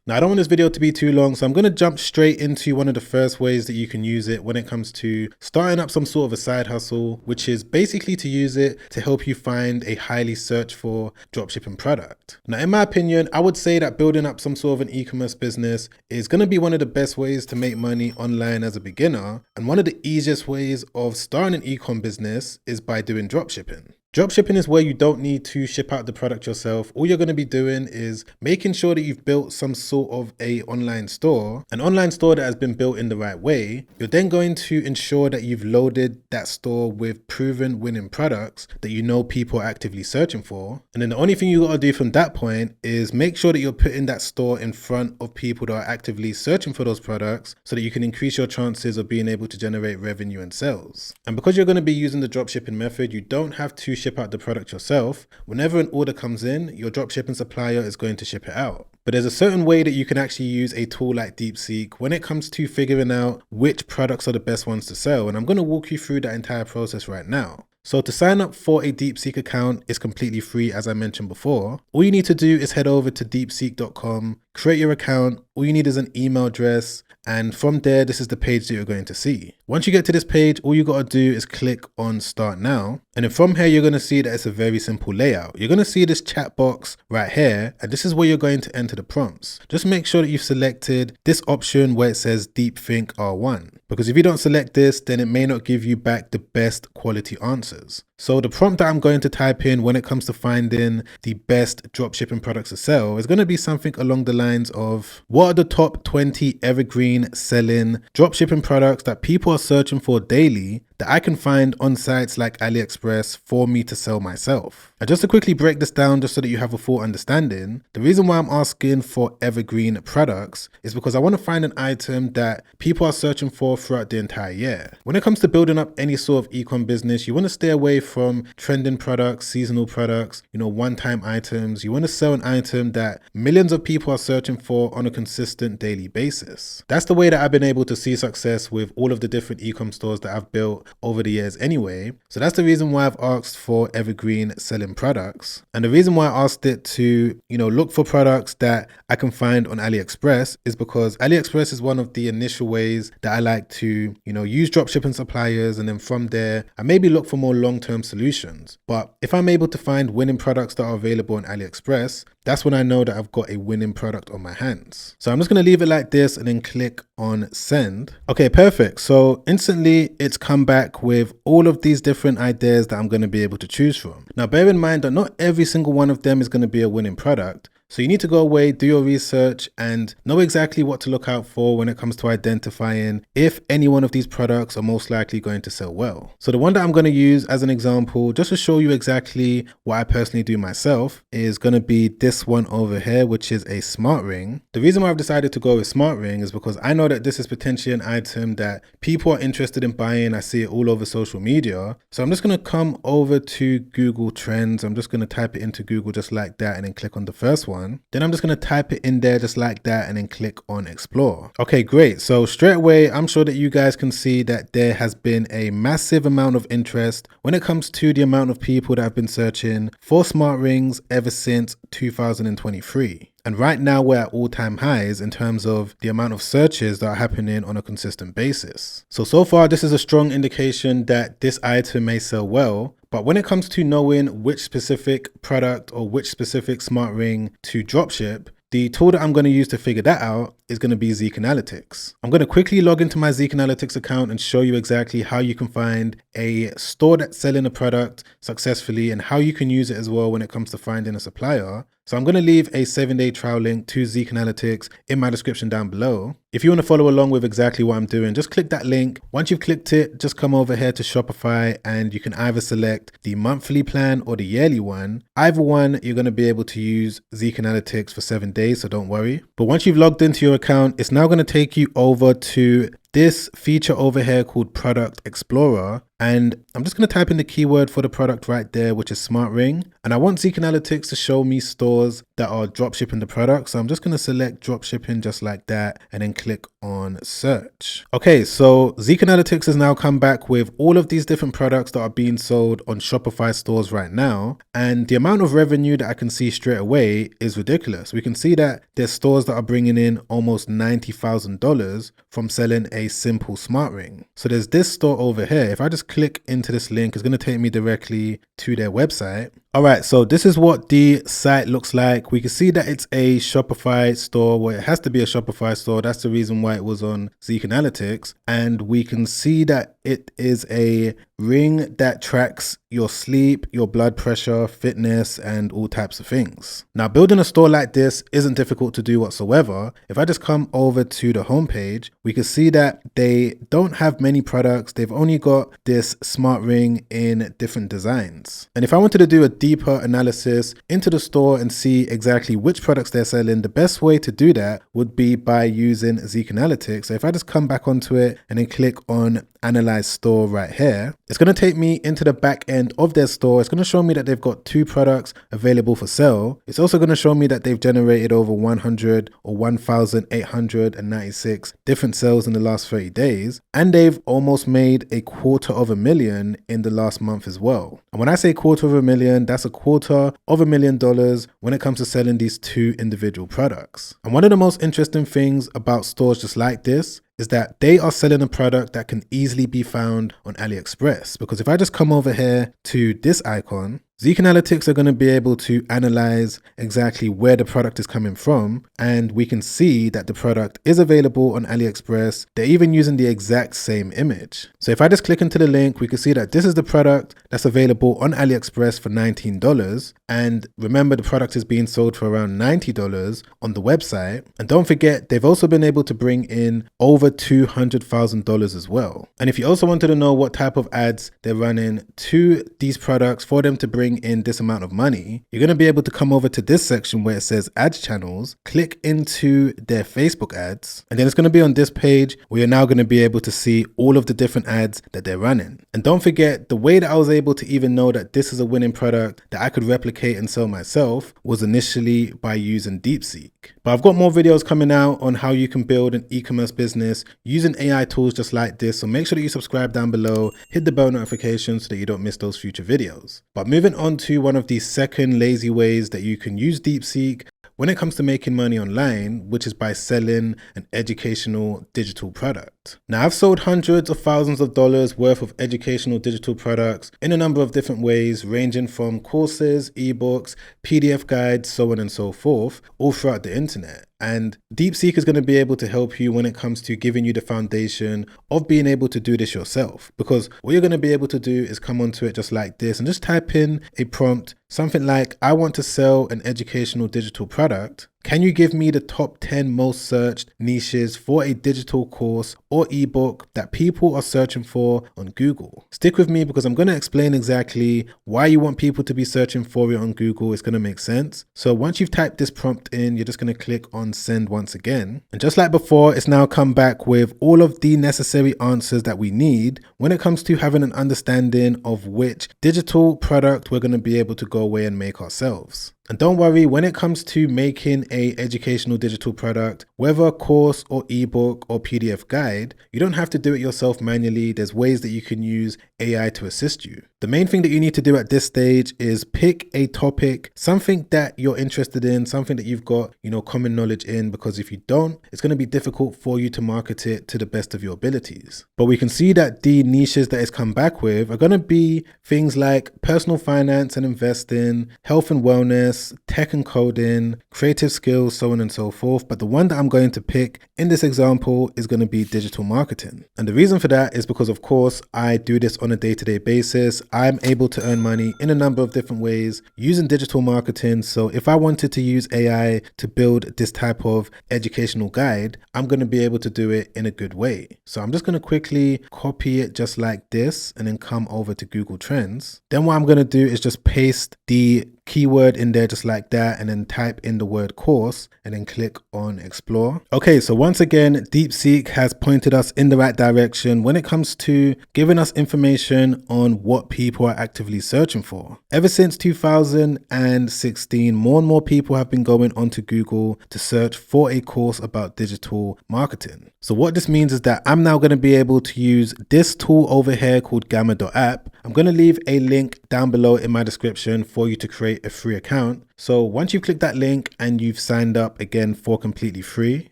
Now, I don't want this video to be too long, so I'm going to jump straight into one of the first ways that you can use it when it comes to starting up some sort of a side hustle, which is basically to use it to help you find a highly searched for dropshipping product. Now, in my opinion, I would say that building up some sort of an e-commerce business is going to be one of the best ways to make money online as a beginner. And one of the easiest ways of starting an e-com business is by doing dropshipping. Dropshipping is where you don't need to ship out the product yourself. All you're going to be doing is making sure that you've built some sort of an online store that has been built in the right way. You're then going to ensure that you've loaded that store with proven winning products that you know people are actively searching for. And then the only thing you got to do from that point is make sure that you're putting that store in front of people that are actively searching for those products so that you can increase your chances of being able to generate revenue and sales. And because you're going to be using the dropshipping method, you don't have to ship out the product yourself. Whenever an order comes in, your dropshipping supplier is going to ship it out. But there's a certain way that you can actually use a tool like DeepSeek when it comes to figuring out which products are the best ones to sell. And I'm going to walk you through that entire process right now. So to sign up for a DeepSeek account is completely free, as I mentioned before. All you need to do is head over to deepseek.com, create your account. All you need is an email address. And from there, this is the page that you're going to see. Once you get to this page, all you got to do is click on Start Now. And then from here, you're going to see that it's a very simple layout. You're going to see this chat box right here. And this is where you're going to enter the prompts. Just make sure that you've selected this option where it says DeepThink R1. Because if you don't select this, then it may not give you back the best quality answers. So the prompt that I'm going to type in when it comes to finding the best dropshipping products to sell is going to be something along the lines of, what are the top 20 evergreen selling dropshipping products that people are searching for daily that I can find on sites like AliExpress for me to sell myself? And just to quickly break this down just so that you have a full understanding, the reason why I'm asking for evergreen products is because I want to find an item that people are searching for throughout the entire year. When it comes to building up any sort of e-com business, you want to stay away from trending products, seasonal products, one-time items. You want to sell an item that millions of people are searching for on a consistent daily basis. That's the way that I've been able to see success with all of the different e-com stores that I've built over the years anyway. So that's the reason why I've asked for evergreen selling products. And the reason why I asked it to, look for products that I can find on AliExpress is because AliExpress is one of the initial ways that I like to, use dropshipping suppliers. And then from there, I maybe look for more long-term solutions. But if I'm able to find winning products that are available on AliExpress, that's when I know that I've got a winning product on my hands. So I'm just going to leave it like this and then click on send. Okay, perfect. So instantly it's come back with all of these different ideas that I'm going to be able to choose from. Now, bear in mind that not every single one of them is going to be a winning product. So you need to go away, do your research, and know exactly what to look out for when it comes to identifying if any one of these products are most likely going to sell well. So the one that I'm going to use as an example, just to show you exactly what I personally do myself, is going to be this one over here, which is a smart ring. The reason why I've decided to go with smart ring is because I know that this is potentially an item that people are interested in buying. I see it all over social media. So I'm just going to come over to Google Trends. I'm just going to type it into Google just like that and then click on the first one. Then I'm just going to type it in there just like that and then click on explore. Okay, great. So straight away, I'm sure that you guys can see that there has been a massive amount of interest when it comes to the amount of people that have been searching for smart rings ever since 2023. And right now we're at all-time highs in terms of the amount of searches that are happening on a consistent basis. So far, this is a strong indication that this item may sell well. But when it comes to knowing which specific product or which specific smart ring to dropship, the tool that I'm going to use to figure that out is going to be Zeek Analytics. I'm going to quickly log into my Zeek Analytics account and show you exactly how you can find a store that's selling a product successfully and how you can use it as well when it comes to finding a supplier. So I'm going to leave a 7-day trial link to Zeek Analytics in my description down below. If you want to follow along with exactly what I'm doing, just click that link. Once you've clicked it, just come over here to Shopify and you can either select the monthly plan or the yearly one. Either one, you're going to be able to use Zeek Analytics for 7 days, so don't worry. But once you've logged into your account, it's now going to take you over to this feature over here called Product Explorer. And I'm just going to type in the keyword for the product right there, which is smart ring. And I want Zeek Analytics to show me stores that are dropshipping the product. So I'm just going to select dropshipping just like that and then click on search. Okay, so Zeek Analytics has now come back with all of these different products that are being sold on Shopify stores right now. And the amount of revenue that I can see straight away is ridiculous. We can see that there's stores that are bringing in almost $90,000 from selling a simple smart ring. So there's this store over here. If I just click into this link, it's going to take me directly to their website. All right, so this is what the site looks like. We can see that it's a Shopify store. Well, it has to be a Shopify store. That's the reason why it was on Zeek Analytics. And we can see that it is a ring that tracks your sleep, your blood pressure, fitness, and all types of things. Now, building a store like this isn't difficult to do whatsoever. If I just come over to the homepage, we can see that they don't have many products. They've only got this smart ring in different designs. And if I wanted to do a deeper analysis into the store and see exactly which products they're selling, the best way to do that would be by using Zeek Analytics. So if I just come back onto it and then click on Analyze Store right here, it's going to take me into the back end of their store. It's going to show me that they've got 2 products available for sale. It's also going to show me that they've generated over 100 or 1,896 different sales in the last 30 days. And they've almost made $250,000 in the last month as well. And when I say $250,000, that's $250,000 when it comes to selling these 2 individual products. And one of the most interesting things about stores just like this is that they are selling a product that can easily be found on AliExpress. Because if I just come over here to this icon, Zeek Analytics are going to be able to analyze exactly where the product is coming from, and we can see that the product is available on AliExpress. They're even using the exact same image. So if I just click into the link, we can see that this is the product that's available on AliExpress for $19. And remember, the product is being sold for around $90 on the website. And don't forget, they've also been able to bring in over $200,000 as well. And if you also wanted to know what type of ads they're running to these products for them to bring in this amount of money, you're going to be able to come over to this section where it says ads channels, click into their Facebook ads, and then it's going to be on this page where you're now going to be able to see all of the different ads that they're running. And don't forget, the way that I was able to even know that this is a winning product that I could replicate and sell myself was initially by using DeepSeek. But I've got more videos coming out on how you can build an e-commerce business using AI tools just like this. So make sure that you subscribe down below, hit the bell notification so that you don't miss those future videos. But moving on to one of the second lazy ways that you can use DeepSeek when it comes to making money online, which is by selling an educational digital product. Now, I've sold hundreds of thousands of dollars worth of educational digital products in a number of different ways, ranging from courses, ebooks, PDF guides, so on and so forth, all throughout the internet. And DeepSeek is going to be able to help you when it comes to giving you the foundation of being able to do this yourself. Because what you're going to be able to do is come onto it just like this and just type in a prompt, something like, I want to sell an educational digital product. Can you give me the top 10 most searched niches for a digital course or ebook that people are searching for on Google? Stick with me because I'm going to explain exactly why you want people to be searching for it on Google. It's going to make sense. So once you've typed this prompt in, you're just going to click on send once again. And just like before, it's now come back with all of the necessary answers that we need when it comes to having an understanding of which digital product we're going to be able to go away and make ourselves. And don't worry, when it comes to making a educational digital product, whether a course or ebook or PDF guide, you don't have to do it yourself manually. There's ways that you can use AI to assist you. The main thing that you need to do at this stage is pick a topic, something that you're interested in, something that you've got, common knowledge in, because if you don't, it's going to be difficult for you to market it to the best of your abilities. But we can see that the niches that it's come back with are going to be things like personal finance and investing, health and wellness, tech and coding, creative skills, so on and so forth. But the one that I'm going to pick in this example is going to be digital marketing. And the reason for that is because, of course, I do this on a day-to-day basis. I'm able to earn money in a number of different ways using digital marketing. So if I wanted to use AI to build this type of educational guide, I'm going to be able to do it in a good way. So I'm just going to quickly copy it just like this and then come over to Google Trends. Then what I'm going to do is just paste the keyword in there just like that, and then type in the word course and then click on explore. Okay, so once again, DeepSeek has pointed us in the right direction when it comes to giving us information on what people are actively searching for. Ever since 2016, more and more people have been going onto Google to search for a course about digital marketing. So what this means is that I'm now going to be able to use this tool over here called Gamma.app. I'm going to leave a link down below in my description for you to create a free account. So once you've clicked that link and you've signed up again for completely free,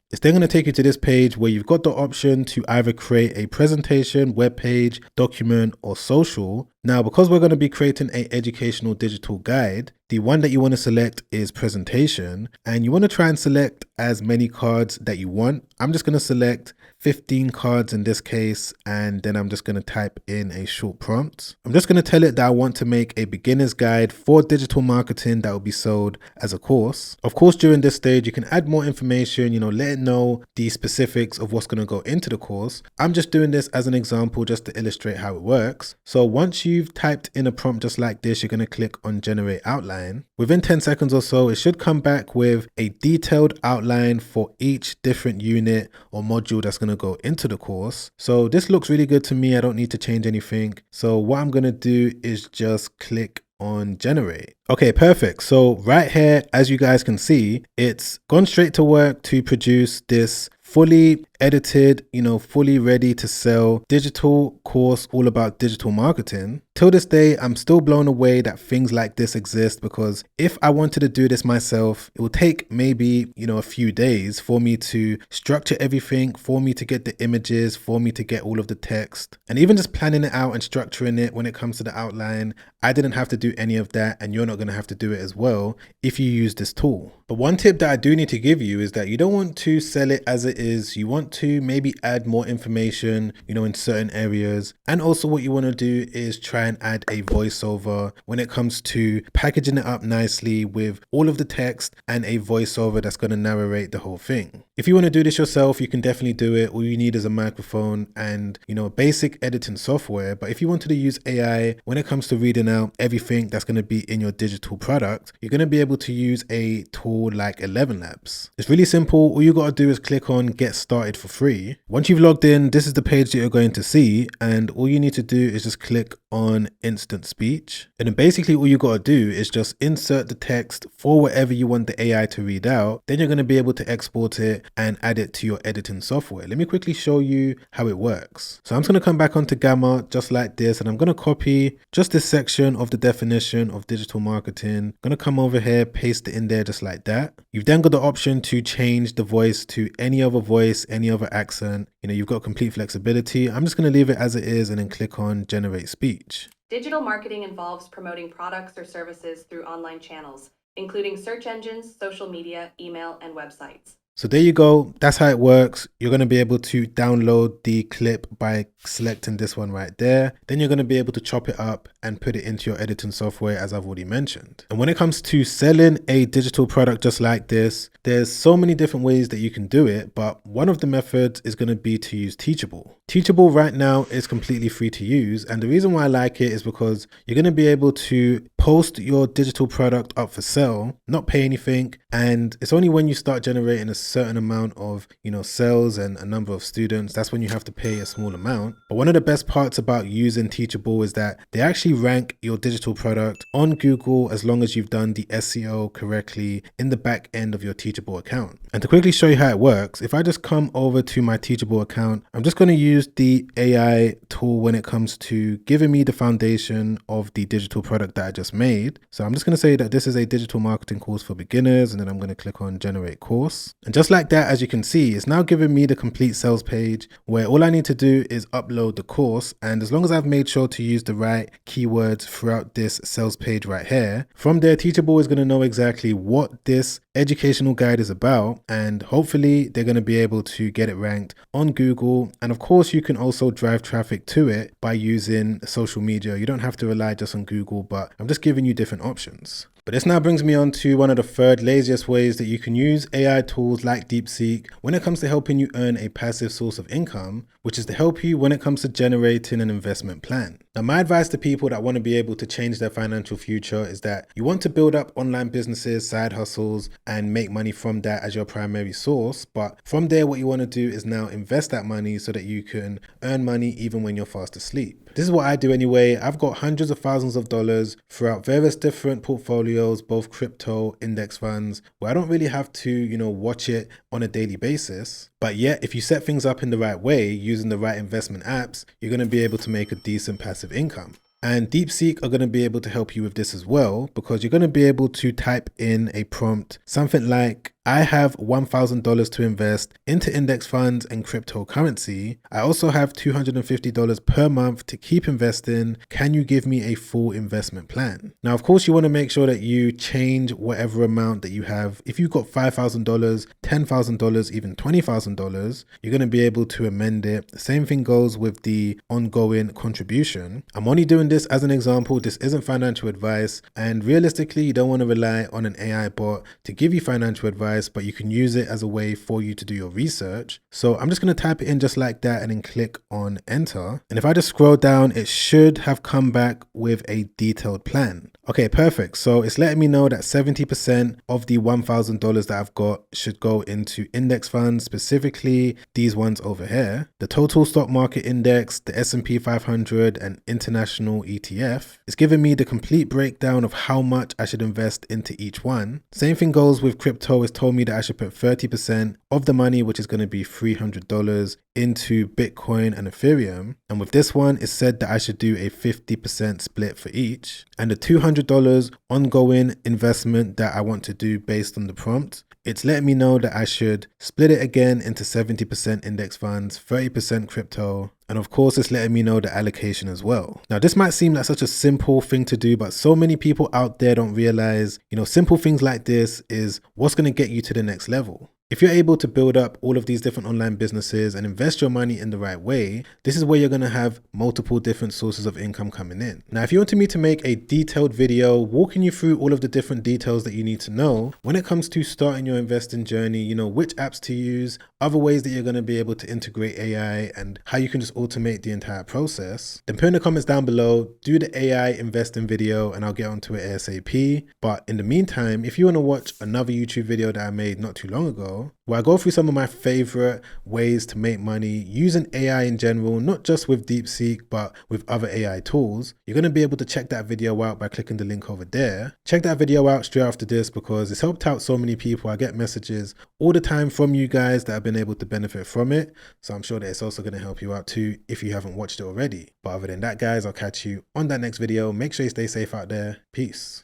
it's then going to take you to this page where you've got the option to either create a presentation, web page, document, or social. Now, because we're going to be creating an educational digital guide, the one that you want to select is presentation, and you want to try and select as many cards that you want. I'm just going to select 15 cards in this case, and then I'm just going to type in a short prompt. I'm just going to tell it that I want to make a beginner's guide for digital marketing that will be sold as a course. Of course, during this stage, you can add more information, let it know the specifics of what's going to go into the course. I'm just doing this as an example just to illustrate how it works. So once you've typed in a prompt just like this, you're going to click on generate outline. Within 10 seconds or so, it should come back with a detailed outline for each different unit or module that's going to go into the course. So this looks really good to me. I don't need to change anything. So what I'm going to do is just click on generate. Okay, perfect. So right here, as you guys can see, it's gone straight to work to produce this fully edited, fully ready to sell digital course all about digital marketing. Till this day, I'm still blown away that things like this exist, because if I wanted to do this myself, it would take maybe, a few days for me to structure everything, for me to get the images, for me to get all of the text, and even just planning it out and structuring it when it comes to the outline. I didn't have to do any of that, and you're not going to have to do it as well if you use this tool. But one tip that I do need to give you is that you don't want to sell it as it is. You want to maybe add more information, in certain areas. And also what you want to do is try and add a voiceover when it comes to packaging it up nicely with all of the text and a voiceover that's going to narrate the whole thing. If you want to do this yourself, you can definitely do it. All you need is a microphone and, basic editing software. But if you wanted to use AI when it comes to reading out everything that's going to be in your digital product, you're going to be able to use a tool like 11 Labs. It's really simple. All you got to do is click on get started for free. Once you've logged in, this is the page that you're going to see, and all you need to do is just click on instant speech, and then basically all you got to do is just insert the text for whatever you want the AI to read out. Then you're going to be able to export it and add it to your editing software. Let me quickly show you how it works. So I'm just going to come back onto Gamma just like this, and I'm going to copy just this section of the definition of digital marketing. I'm going to come over here, paste it in there just like that. You've then got the option to change the voice to any other voice, any other accent. You've got complete flexibility. I'm just going to leave it as it is and then click on generate speech. Digital marketing involves promoting products or services through online channels, including search engines, social media, email, and websites. So there you go. That's how it works. You're going to be able to download the clip by selecting this one right there. Then you're going to be able to chop it up and put it into your editing software, as I've already mentioned. And when it comes to selling a digital product just like this, there's so many different ways that you can do it, but one of the methods is going to be to use Teachable. Teachable right now is completely free to use, and the reason why I like it is because you're going to be able to post your digital product up for sale, not pay anything, and it's only when you start generating a certain amount of sales and a number of students, that's when you have to pay a small amount. But one of the best parts about using Teachable is that they actually rank your digital product on Google as long as you've done the SEO correctly in the back end of your Teachable account. And to quickly show you how it works, if I just come over to my Teachable account, I'm just going to use the AI tool when it comes to giving me the foundation of the digital product that I just made. So I'm just going to say that this is a digital marketing course for beginners, and then I'm going to click on generate course. And just like that, as you can see, it's now giving me the complete sales page where all I need to do is upload the course. And as long as I've made sure to use the right keywords throughout this sales page right here, from there, Teachable is going to know exactly what this educational guide is about, and hopefully they're going to be able to get it ranked on Google. And of course, you can also drive traffic to it by using social media. You don't have to rely just on Google, but I'm just giving you different options. But this now brings me on to one of the third laziest ways that you can use AI tools like DeepSeek when it comes to helping you earn a passive source of income, which is to help you when it comes to generating an investment plan. Now, my advice to people that want to be able to change their financial future is that you want to build up online businesses, side hustles, and make money from that as your primary source. But from there, what you want to do is now invest that money so that you can earn money even when you're fast asleep. This is what I do anyway. I've got hundreds of thousands of dollars throughout various different portfolios, both crypto, index funds, where I don't really have to, watch it on a daily basis. But yet, if you set things up in the right way, using the right investment apps, you're going to be able to make a decent passive income. And DeepSeek are going to be able to help you with this as well, because you're going to be able to type in a prompt, something like, I have $1,000 to invest into index funds and cryptocurrency. I also have $250 per month to keep investing. Can you give me a full investment plan? Now, of course, you want to make sure that you change whatever amount that you have. If you've got $5,000, $10,000, even $20,000, you're going to be able to amend it. The same thing goes with the ongoing contribution. I'm only doing this as an example. This isn't financial advice. And realistically, you don't want to rely on an AI bot to give you financial advice, but you can use it as a way for you to do your research. So I'm just going to type it in just like that and then click on enter. And if I just scroll down, it should have come back with a detailed plan. Okay, perfect. So it's letting me know that 70% of the $1,000 that I've got should go into index funds, specifically these ones over here. The total stock market index, the S&P 500 and international ETF. It's giving me the complete breakdown of how much I should invest into each one. Same thing goes with crypto. It's told me that I should put 30% of the money, which is going to be $300, into Bitcoin and Ethereum. And with this one, it said that I should do a 50% split for each. And the $200 ongoing investment that I want to do based on the prompt, it's letting me know that I should split it again into 70% index funds, 30% crypto, and of course it's letting me know the allocation as well. Now this might seem like such a simple thing to do, but so many people out there don't realize, simple things like this is what's going to get you to the next level. If you're able to build up all of these different online businesses and invest your money in the right way, this is where you're going to have multiple different sources of income coming in. Now, if you wanted me to make a detailed video walking you through all of the different details that you need to know when it comes to starting your investing journey, which apps to use, other ways that you're going to be able to integrate AI and how you can just automate the entire process, then put in the comments down below, do the AI investing video and I'll get onto it ASAP. But in the meantime, if you want to watch another YouTube video that I made not too long ago, where I go through some of my favorite ways to make money using AI in general, not just with DeepSeek, but with other AI tools, you're going to be able to check that video out by clicking the link over there. Check that video out straight after this because it's helped out so many people. I get messages all the time from you guys that have been able to benefit from it. So I'm sure that it's also going to help you out too if you haven't watched it already. But other than that, guys, I'll catch you on that next video. Make sure you stay safe out there. Peace.